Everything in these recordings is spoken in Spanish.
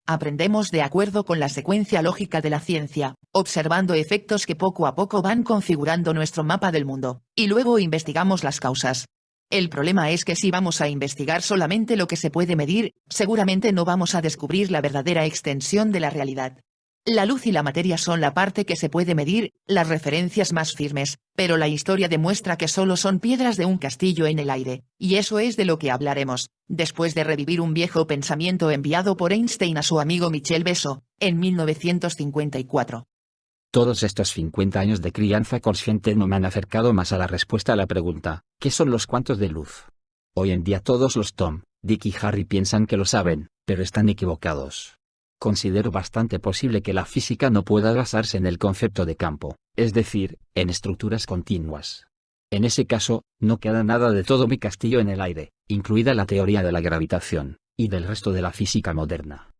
Aprendemos de acuerdo con la secuencia lógica de la ciencia, observando efectos que poco a poco van configurando nuestro mapa del mundo, y luego investigamos las causas. El problema es que si vamos a investigar solamente lo que se puede medir, seguramente no vamos a descubrir la verdadera extensión de la realidad. La luz y la materia son la parte que se puede medir, las referencias más firmes, pero la historia demuestra que solo son piedras de un castillo en el aire, y eso es de lo que hablaremos, después de revivir un viejo pensamiento enviado por Einstein a su amigo Michel Besso, en 1954. Todos estos 50 años de crianza consciente no me han acercado más a la respuesta a la pregunta, ¿qué son los cuantos de luz? Hoy en día todos los Tom, Dick y Harry piensan que lo saben, pero están equivocados. Considero bastante posible que la física no pueda basarse en el concepto de campo, es decir, en estructuras continuas. En ese caso, no queda nada de todo mi castillo en el aire, incluida la teoría de la gravitación, y del resto de la física moderna.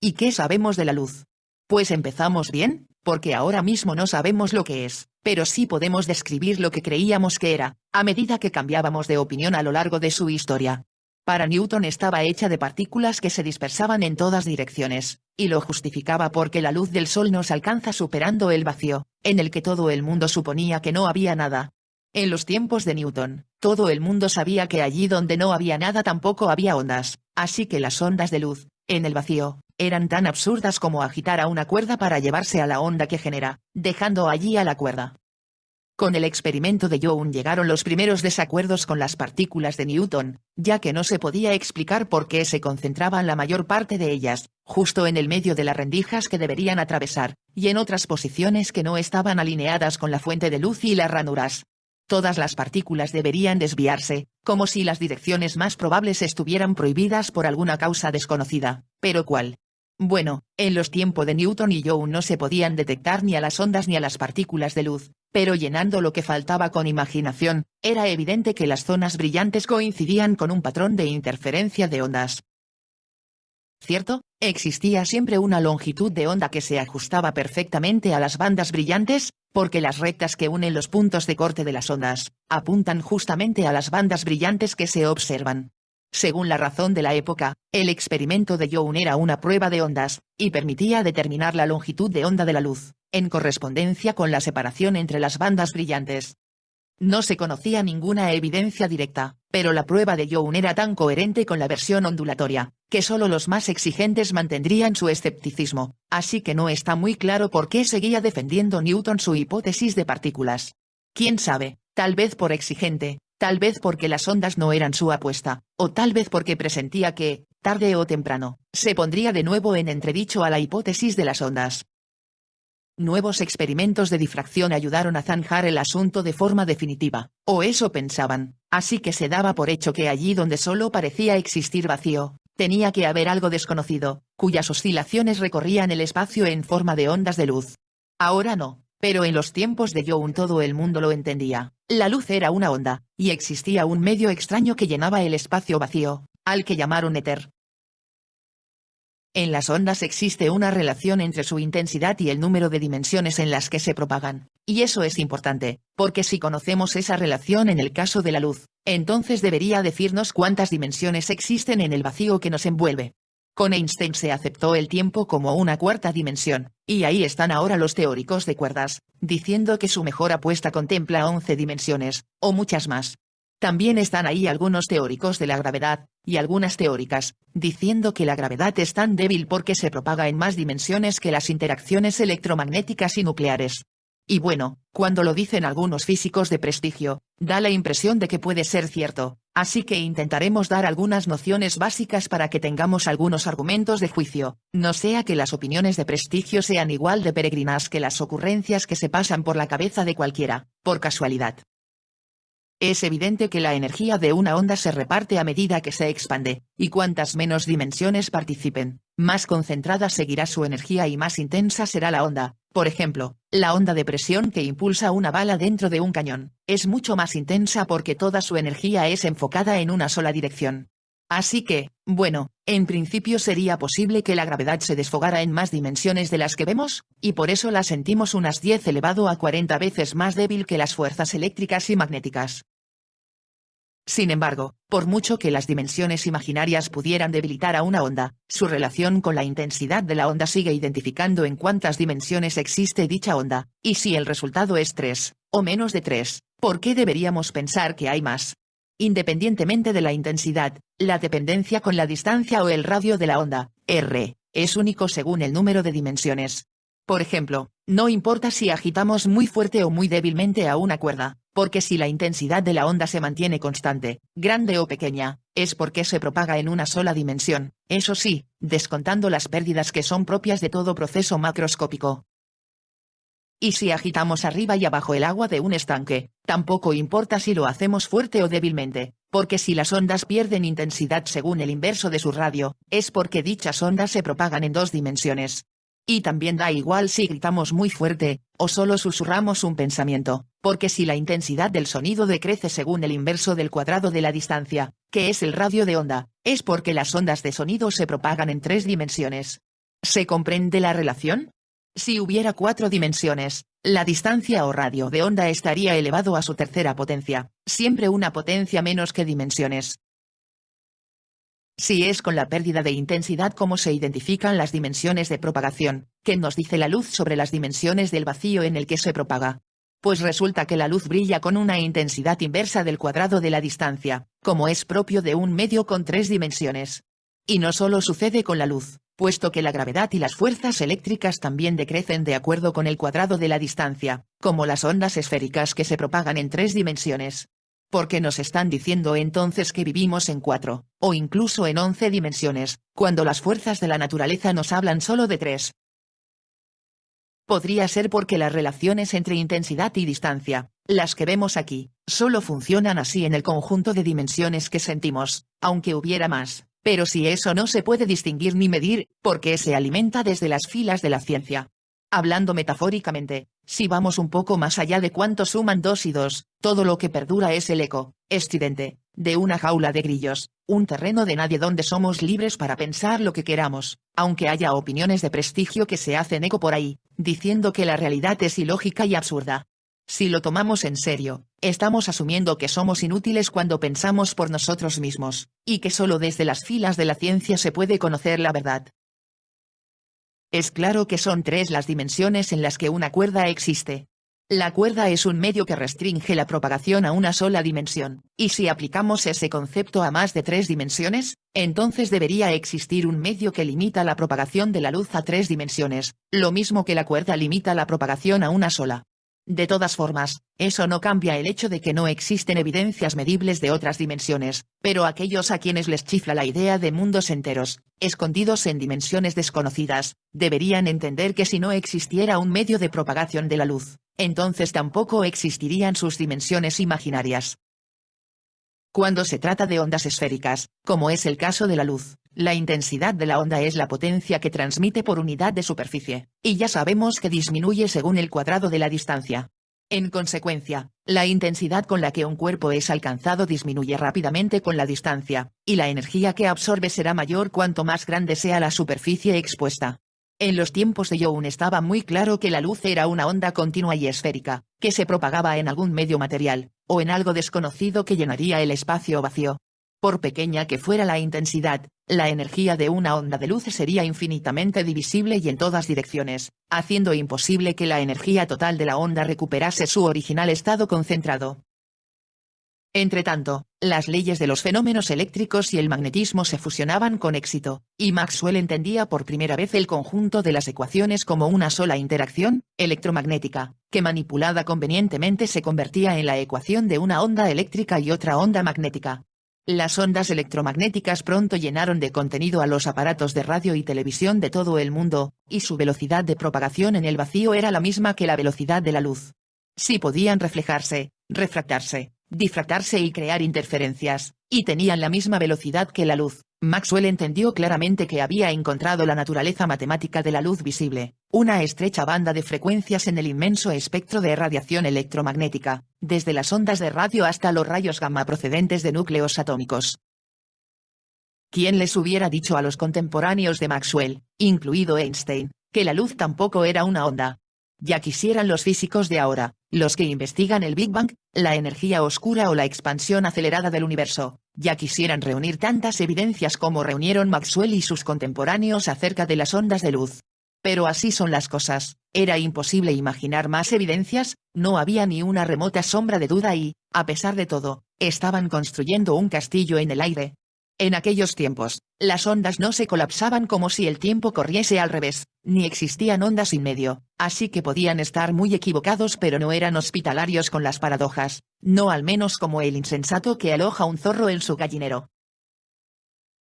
¿Y qué sabemos de la luz? Pues empezamos bien, porque ahora mismo no sabemos lo que es, pero sí podemos describir lo que creíamos que era, a medida que cambiábamos de opinión a lo largo de su historia. Para Newton estaba hecha de partículas que se dispersaban en todas direcciones, y lo justificaba porque la luz del sol nos alcanza superando el vacío, en el que todo el mundo suponía que no había nada. En los tiempos de Newton, todo el mundo sabía que allí donde no había nada tampoco había ondas, así que las ondas de luz, en el vacío, eran tan absurdas como agitar a una cuerda para llevarse a la onda que genera, dejando allí a la cuerda. Con el experimento de Young llegaron los primeros desacuerdos con las partículas de Newton, ya que no se podía explicar por qué se concentraban la mayor parte de ellas, justo en el medio de las rendijas que deberían atravesar, y en otras posiciones que no estaban alineadas con la fuente de luz y las ranuras. Todas las partículas deberían desviarse, como si las direcciones más probables estuvieran prohibidas por alguna causa desconocida, pero ¿cuál? Bueno, en los tiempos de Newton y Young no se podían detectar ni a las ondas ni a las partículas de luz, pero llenando lo que faltaba con imaginación, era evidente que las zonas brillantes coincidían con un patrón de interferencia de ondas. ¿Cierto? Existía siempre una longitud de onda que se ajustaba perfectamente a las bandas brillantes, porque las rectas que unen los puntos de corte de las ondas, apuntan justamente a las bandas brillantes que se observan. Según la razón de la época, el experimento de Young era una prueba de ondas, y permitía determinar la longitud de onda de la luz, en correspondencia con la separación entre las bandas brillantes. No se conocía ninguna evidencia directa, pero la prueba de Young era tan coherente con la versión ondulatoria, que solo los más exigentes mantendrían su escepticismo, así que no está muy claro por qué seguía defendiendo Newton su hipótesis de partículas. ¿Quién sabe? Tal vez por exigente, tal vez porque las ondas no eran su apuesta, o tal vez porque presentía que, tarde o temprano, se pondría de nuevo en entredicho a la hipótesis de las ondas. Nuevos experimentos de difracción ayudaron a zanjar el asunto de forma definitiva, o eso pensaban, así que se daba por hecho que allí donde solo parecía existir vacío, tenía que haber algo desconocido, cuyas oscilaciones recorrían el espacio en forma de ondas de luz. Ahora no, pero en los tiempos de Young todo el mundo lo entendía, la luz era una onda, y existía un medio extraño que llenaba el espacio vacío, al que llamaron éter. En las ondas existe una relación entre su intensidad y el número de dimensiones en las que se propagan, y eso es importante, porque si conocemos esa relación en el caso de la luz, entonces debería decirnos cuántas dimensiones existen en el vacío que nos envuelve. Con Einstein se aceptó el tiempo como una cuarta dimensión, y ahí están ahora los teóricos de cuerdas, diciendo que su mejor apuesta contempla 11 dimensiones, o muchas más. También están ahí algunos teóricos de la gravedad, y algunas teóricas, diciendo que la gravedad es tan débil porque se propaga en más dimensiones que las interacciones electromagnéticas y nucleares. Y bueno, cuando lo dicen algunos físicos de prestigio, da la impresión de que puede ser cierto, así que intentaremos dar algunas nociones básicas para que tengamos algunos argumentos de juicio, no sea que las opiniones de prestigio sean igual de peregrinas que las ocurrencias que se pasan por la cabeza de cualquiera, por casualidad. Es evidente que la energía de una onda se reparte a medida que se expande, y cuantas menos dimensiones participen, más concentrada seguirá su energía y más intensa será la onda. Por ejemplo, la onda de presión que impulsa una bala dentro de un cañón, es mucho más intensa porque toda su energía es enfocada en una sola dirección. Así que, bueno, en principio sería posible que la gravedad se desfogara en más dimensiones de las que vemos, y por eso la sentimos unas 10 elevado a 40 veces más débil que las fuerzas eléctricas y magnéticas. Sin embargo, por mucho que las dimensiones imaginarias pudieran debilitar a una onda, su relación con la intensidad de la onda sigue identificando en cuántas dimensiones existe dicha onda, y si el resultado es 3, o menos de 3, ¿por qué deberíamos pensar que hay más? Independientemente de la intensidad, la dependencia con la distancia o el radio de la onda, R, es único según el número de dimensiones. Por ejemplo, no importa si agitamos muy fuerte o muy débilmente a una cuerda, porque si la intensidad de la onda se mantiene constante, grande o pequeña, es porque se propaga en una sola dimensión, eso sí, descontando las pérdidas que son propias de todo proceso macroscópico. Y si agitamos arriba y abajo el agua de un estanque, tampoco importa si lo hacemos fuerte o débilmente, porque si las ondas pierden intensidad según el inverso de su radio, es porque dichas ondas se propagan en dos dimensiones. Y también da igual si gritamos muy fuerte, o solo susurramos un pensamiento, porque si la intensidad del sonido decrece según el inverso del cuadrado de la distancia, que es el radio de onda, es porque las ondas de sonido se propagan en 3 dimensiones. ¿Se comprende la relación? Si hubiera 4 dimensiones, la distancia o radio de onda estaría elevado a su tercera potencia, siempre una potencia menos que dimensiones. Si es con la pérdida de intensidad como se identifican las dimensiones de propagación, ¿qué nos dice la luz sobre las dimensiones del vacío en el que se propaga? Pues resulta que la luz brilla con una intensidad inversa del cuadrado de la distancia, como es propio de un medio con 3 dimensiones. Y no solo sucede con la luz, puesto que la gravedad y las fuerzas eléctricas también decrecen de acuerdo con el cuadrado de la distancia, como las ondas esféricas que se propagan en 3 dimensiones. ¿Por qué nos están diciendo entonces que vivimos en 4, o incluso en 11 dimensiones, cuando las fuerzas de la naturaleza nos hablan solo de 3? Podría ser porque las relaciones entre intensidad y distancia, las que vemos aquí, solo funcionan así en el conjunto de dimensiones que sentimos, aunque hubiera más, pero si eso no se puede distinguir ni medir, ¿por qué se alimenta desde las filas de la ciencia? Hablando metafóricamente, si vamos un poco más allá de cuánto suman 2 y 2, todo lo que perdura es el eco, estridente, de una jaula de grillos, un terreno de nadie donde somos libres para pensar lo que queramos, aunque haya opiniones de prestigio que se hacen eco por ahí, diciendo que la realidad es ilógica y absurda. Si lo tomamos en serio, estamos asumiendo que somos inútiles cuando pensamos por nosotros mismos, y que solo desde las filas de la ciencia se puede conocer la verdad. Es claro que son 3 las dimensiones en las que una cuerda existe. La cuerda es un medio que restringe la propagación a una sola dimensión, y si aplicamos ese concepto a más de 3 dimensiones, entonces debería existir un medio que limita la propagación de la luz a 3 dimensiones, lo mismo que la cuerda limita la propagación a una sola. De todas formas, eso no cambia el hecho de que no existen evidencias medibles de otras dimensiones, pero aquellos a quienes les chifla la idea de mundos enteros, escondidos en dimensiones desconocidas, deberían entender que si no existiera un medio de propagación de la luz, entonces tampoco existirían sus dimensiones imaginarias. Cuando se trata de ondas esféricas, como es el caso de la luz, la intensidad de la onda es la potencia que transmite por unidad de superficie, y ya sabemos que disminuye según el cuadrado de la distancia. En consecuencia, la intensidad con la que un cuerpo es alcanzado disminuye rápidamente con la distancia, y la energía que absorbe será mayor cuanto más grande sea la superficie expuesta. En los tiempos de Young estaba muy claro que la luz era una onda continua y esférica, que se propagaba en algún medio material, o en algo desconocido que llenaría el espacio vacío. Por pequeña que fuera la intensidad, la energía de una onda de luz sería infinitamente divisible y en todas direcciones, haciendo imposible que la energía total de la onda recuperase su original estado concentrado. Entretanto, las leyes de los fenómenos eléctricos y el magnetismo se fusionaban con éxito, y Maxwell entendía por primera vez el conjunto de las ecuaciones como una sola interacción electromagnética, que manipulada convenientemente se convertía en la ecuación de una onda eléctrica y otra onda magnética. Las ondas electromagnéticas pronto llenaron de contenido a los aparatos de radio y televisión de todo el mundo, y su velocidad de propagación en el vacío era la misma que la velocidad de la luz. Si podían reflejarse, refractarse, difractarse y crear interferencias, y tenían la misma velocidad que la luz, Maxwell entendió claramente que había encontrado la naturaleza matemática de la luz visible, una estrecha banda de frecuencias en el inmenso espectro de radiación electromagnética, desde las ondas de radio hasta los rayos gamma procedentes de núcleos atómicos. ¿Quién les hubiera dicho a los contemporáneos de Maxwell, incluido Einstein, que la luz tampoco era una onda? Ya quisieran los físicos de ahora, los que investigan el Big Bang, la energía oscura o la expansión acelerada del universo. Ya quisieran reunir tantas evidencias como reunieron Maxwell y sus contemporáneos acerca de las ondas de luz. Pero así son las cosas, era imposible imaginar más evidencias, no había ni una remota sombra de duda y, a pesar de todo, estaban construyendo un castillo en el aire. En aquellos tiempos, las ondas no se colapsaban como si el tiempo corriese al revés, ni existían ondas sin medio, así que podían estar muy equivocados pero no eran hospitalarios con las paradojas, no al menos como el insensato que aloja un zorro en su gallinero.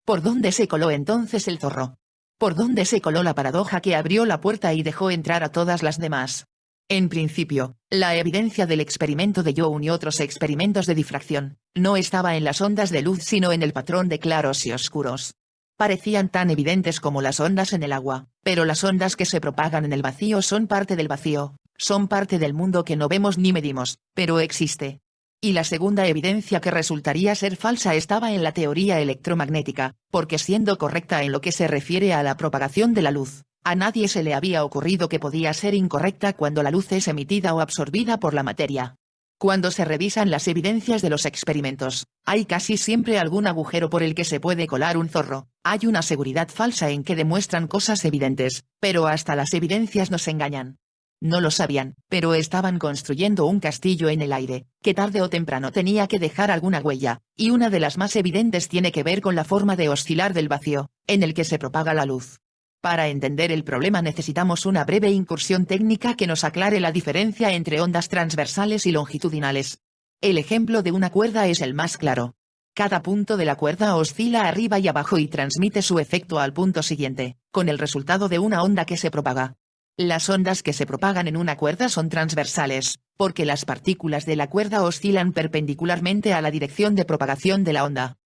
¿Por dónde se coló entonces el zorro? ¿Por dónde se coló la paradoja que abrió la puerta y dejó entrar a todas las demás? En principio, la evidencia del experimento de Young y otros experimentos de difracción, no estaba en las ondas de luz sino en el patrón de claros y oscuros. Parecían tan evidentes como las ondas en el agua, pero las ondas que se propagan en el vacío son parte del vacío, son parte del mundo que no vemos ni medimos, pero existe. Y la segunda evidencia que resultaría ser falsa estaba en la teoría electromagnética, porque siendo correcta en lo que se refiere a la propagación de la luz, a nadie se le había ocurrido que podía ser incorrecta cuando la luz es emitida o absorbida por la materia. Cuando se revisan las evidencias de los experimentos, hay casi siempre algún agujero por el que se puede colar un zorro, hay una seguridad falsa en que demuestran cosas evidentes, pero hasta las evidencias nos engañan. No lo sabían, pero estaban construyendo un castillo en el aire, que tarde o temprano tenía que dejar alguna huella, y una de las más evidentes tiene que ver con la forma de oscilar del vacío, en el que se propaga la luz. Para entender el problema necesitamos una breve incursión técnica que nos aclare la diferencia entre ondas transversales y longitudinales. El ejemplo de una cuerda es el más claro. Cada punto de la cuerda oscila arriba y abajo y transmite su efecto al punto siguiente, con el resultado de una onda que se propaga. Las ondas que se propagan en una cuerda son transversales, porque las partículas de la cuerda oscilan perpendicularmente a la dirección de propagación de la onda.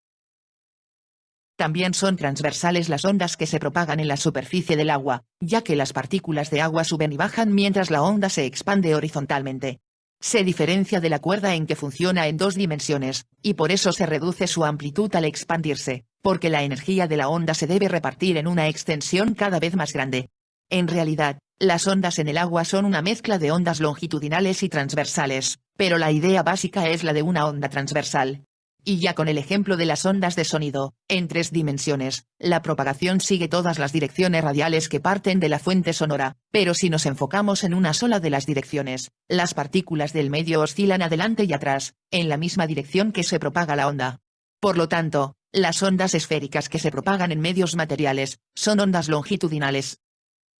También son transversales las ondas que se propagan en la superficie del agua, ya que las partículas de agua suben y bajan mientras la onda se expande horizontalmente. Se diferencia de la cuerda en que funciona en dos dimensiones, y por eso se reduce su amplitud al expandirse, porque la energía de la onda se debe repartir en una extensión cada vez más grande. En realidad, las ondas en el agua son una mezcla de ondas longitudinales y transversales, pero la idea básica es la de una onda transversal. Y ya con el ejemplo de las ondas de sonido, en 3 dimensiones, la propagación sigue todas las direcciones radiales que parten de la fuente sonora, pero si nos enfocamos en una sola de las direcciones, las partículas del medio oscilan adelante y atrás, en la misma dirección que se propaga la onda. Por lo tanto, las ondas esféricas que se propagan en medios materiales, son ondas longitudinales.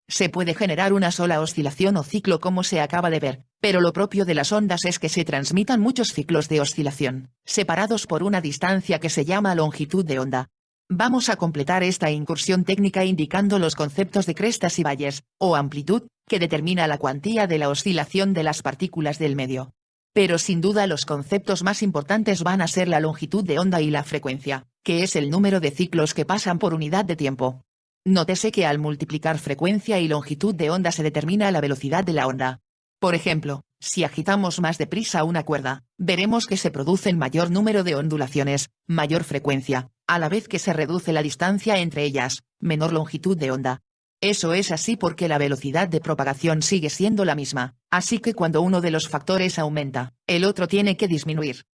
Se puede generar una sola oscilación o ciclo como se acaba de ver, pero lo propio de las ondas es que se transmitan muchos ciclos de oscilación, separados por una distancia que se llama longitud de onda. Vamos a completar esta incursión técnica indicando los conceptos de crestas y valles, o amplitud, que determina la cuantía de la oscilación de las partículas del medio. Pero sin duda los conceptos más importantes van a ser la longitud de onda y la frecuencia, que es el número de ciclos que pasan por unidad de tiempo. Nótese que al multiplicar frecuencia y longitud de onda se determina la velocidad de la onda. Por ejemplo, si agitamos más deprisa una cuerda, veremos que se producen mayor número de ondulaciones, mayor frecuencia, a la vez que se reduce la distancia entre ellas, menor longitud de onda. Eso es así porque la velocidad de propagación sigue siendo la misma, así que cuando uno de los factores aumenta, el otro tiene que disminuir.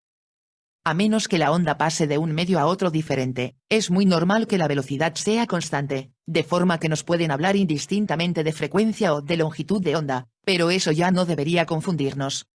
A menos que la onda pase de un medio a otro diferente, es muy normal que la velocidad sea constante, de forma que nos pueden hablar indistintamente de frecuencia o de longitud de onda, pero eso ya no debería confundirnos.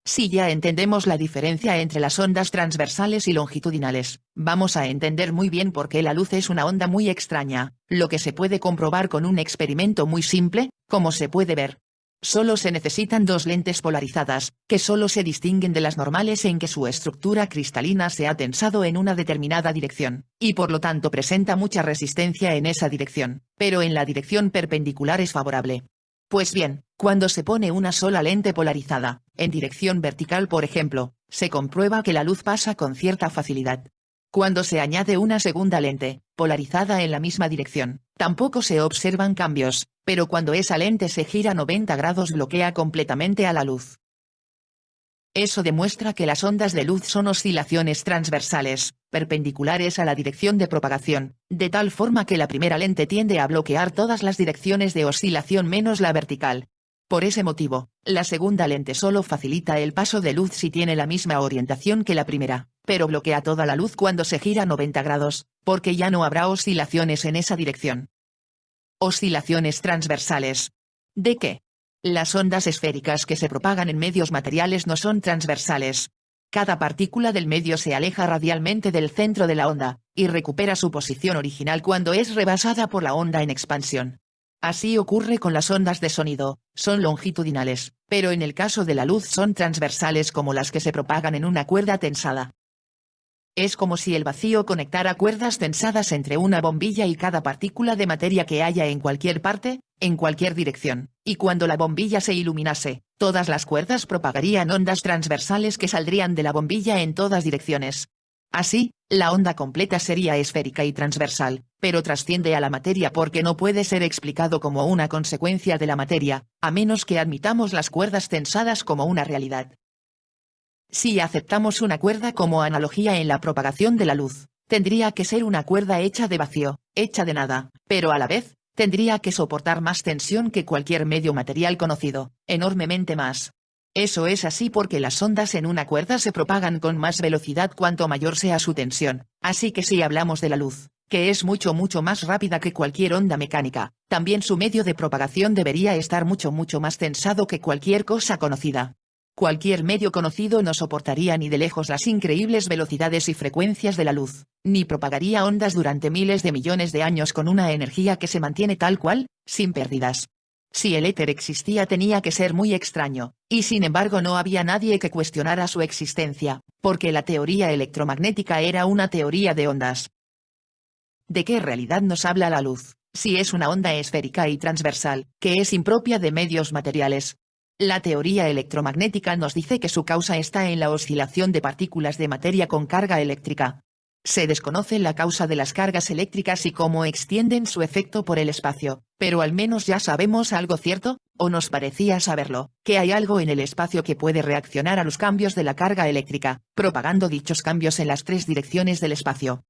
Si ya entendemos la diferencia entre las ondas transversales y longitudinales, vamos a entender muy bien por qué la luz es una onda muy extraña, lo que se puede comprobar con un experimento muy simple, como se puede ver. Solo se necesitan 2 lentes polarizadas, que solo se distinguen de las normales en que su estructura cristalina se ha tensado en una determinada dirección, y por lo tanto presenta mucha resistencia en esa dirección, pero en la dirección perpendicular es favorable. Pues bien, cuando se pone una sola lente polarizada, en dirección vertical por ejemplo, se comprueba que la luz pasa con cierta facilidad. Cuando se añade una segunda lente, polarizada en la misma dirección, tampoco se observan cambios, pero cuando esa lente se gira 90 grados bloquea completamente a la luz. Eso demuestra que las ondas de luz son oscilaciones transversales, perpendiculares a la dirección de propagación, de tal forma que la primera lente tiende a bloquear todas las direcciones de oscilación menos la vertical. Por ese motivo, la segunda lente solo facilita el paso de luz si tiene la misma orientación que la primera, pero bloquea toda la luz cuando se gira 90 grados, porque ya no habrá oscilaciones en esa dirección. Oscilaciones transversales. ¿De qué? Las ondas esféricas que se propagan en medios materiales no son transversales. Cada partícula del medio se aleja radialmente del centro de la onda, y recupera su posición original cuando es rebasada por la onda en expansión. Así ocurre con las ondas de sonido, son longitudinales, pero en el caso de la luz son transversales como las que se propagan en una cuerda tensada. Es como si el vacío conectara cuerdas tensadas entre una bombilla y cada partícula de materia que haya en cualquier parte, en cualquier dirección, y cuando la bombilla se iluminase, todas las cuerdas propagarían ondas transversales que saldrían de la bombilla en todas direcciones. Así, la onda completa sería esférica y transversal, pero trasciende a la materia porque no puede ser explicado como una consecuencia de la materia, a menos que admitamos las cuerdas tensadas como una realidad. Si aceptamos una cuerda como analogía en la propagación de la luz, tendría que ser una cuerda hecha de vacío, hecha de nada, pero a la vez, tendría que soportar más tensión que cualquier medio material conocido, enormemente más. Eso es así porque las ondas en una cuerda se propagan con más velocidad cuanto mayor sea su tensión, así que si hablamos de la luz, que es mucho más rápida que cualquier onda mecánica, también su medio de propagación debería estar mucho más tensado que cualquier cosa conocida. Cualquier medio conocido no soportaría ni de lejos las increíbles velocidades y frecuencias de la luz, ni propagaría ondas durante miles de millones de años con una energía que se mantiene tal cual, sin pérdidas. Si el éter existía tenía que ser muy extraño, y sin embargo no había nadie que cuestionara su existencia, porque la teoría electromagnética era una teoría de ondas. ¿De qué realidad nos habla la luz, si es una onda esférica y transversal, que es impropia de medios materiales? La teoría electromagnética nos dice que su causa está en la oscilación de partículas de materia con carga eléctrica. Se desconoce la causa de las cargas eléctricas y cómo extienden su efecto por el espacio, pero al menos ya sabemos algo cierto, o nos parecía saberlo, que hay algo en el espacio que puede reaccionar a los cambios de la carga eléctrica, propagando dichos cambios en las tres direcciones del espacio.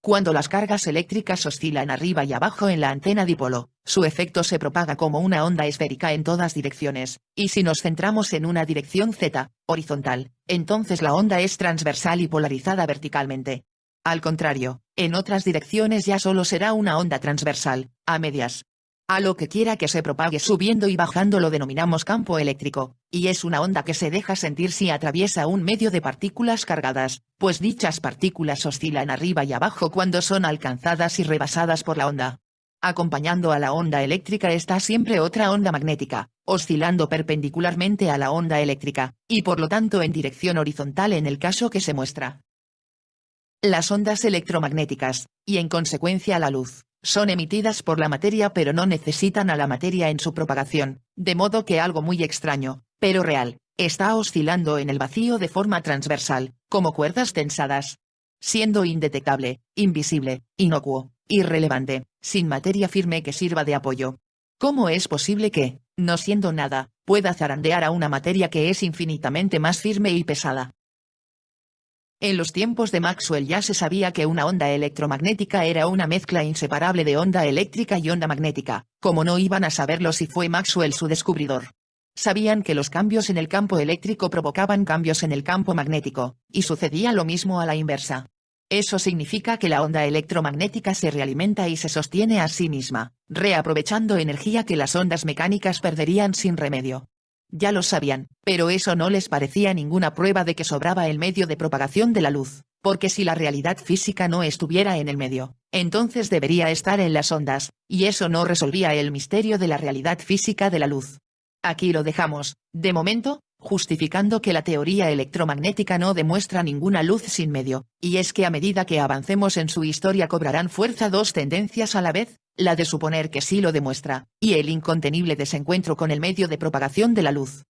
Cuando las cargas eléctricas oscilan arriba y abajo en la antena dipolo, su efecto se propaga como una onda esférica en todas direcciones, y si nos centramos en una dirección z, horizontal, entonces la onda es transversal y polarizada verticalmente. Al contrario, en otras direcciones ya solo será una onda transversal, a medias. A lo que quiera que se propague subiendo y bajando lo denominamos campo eléctrico, y es una onda que se deja sentir si atraviesa un medio de partículas cargadas, pues dichas partículas oscilan arriba y abajo cuando son alcanzadas y rebasadas por la onda. Acompañando a la onda eléctrica está siempre otra onda magnética, oscilando perpendicularmente a la onda eléctrica, y por lo tanto en dirección horizontal en el caso que se muestra. Las ondas electromagnéticas, y en consecuencia la luz, son emitidas por la materia pero no necesitan a la materia en su propagación, de modo que algo muy extraño, pero real, está oscilando en el vacío de forma transversal, como cuerdas tensadas. Siendo indetectable, invisible, inocuo, irrelevante, sin materia firme que sirva de apoyo. ¿Cómo es posible que, no siendo nada, pueda zarandear a una materia que es infinitamente más firme y pesada? En los tiempos de Maxwell ya se sabía que una onda electromagnética era una mezcla inseparable de onda eléctrica y onda magnética, como no iban a saberlo si fue Maxwell su descubridor. Sabían que los cambios en el campo eléctrico provocaban cambios en el campo magnético, y sucedía lo mismo a la inversa. Eso significa que la onda electromagnética se realimenta y se sostiene a sí misma, reaprovechando energía que las ondas mecánicas perderían sin remedio. Ya lo sabían, pero eso no les parecía ninguna prueba de que sobraba el medio de propagación de la luz, porque si la realidad física no estuviera en el medio, entonces debería estar en las ondas, y eso no resolvía el misterio de la realidad física de la luz. Aquí lo dejamos, de momento, justificando que la teoría electromagnética no demuestra ninguna luz sin medio, y es que a medida que avancemos en su historia cobrarán fuerza dos tendencias a la vez, la de suponer que sí lo demuestra, y el incontenible desencuentro con el medio de propagación de la luz,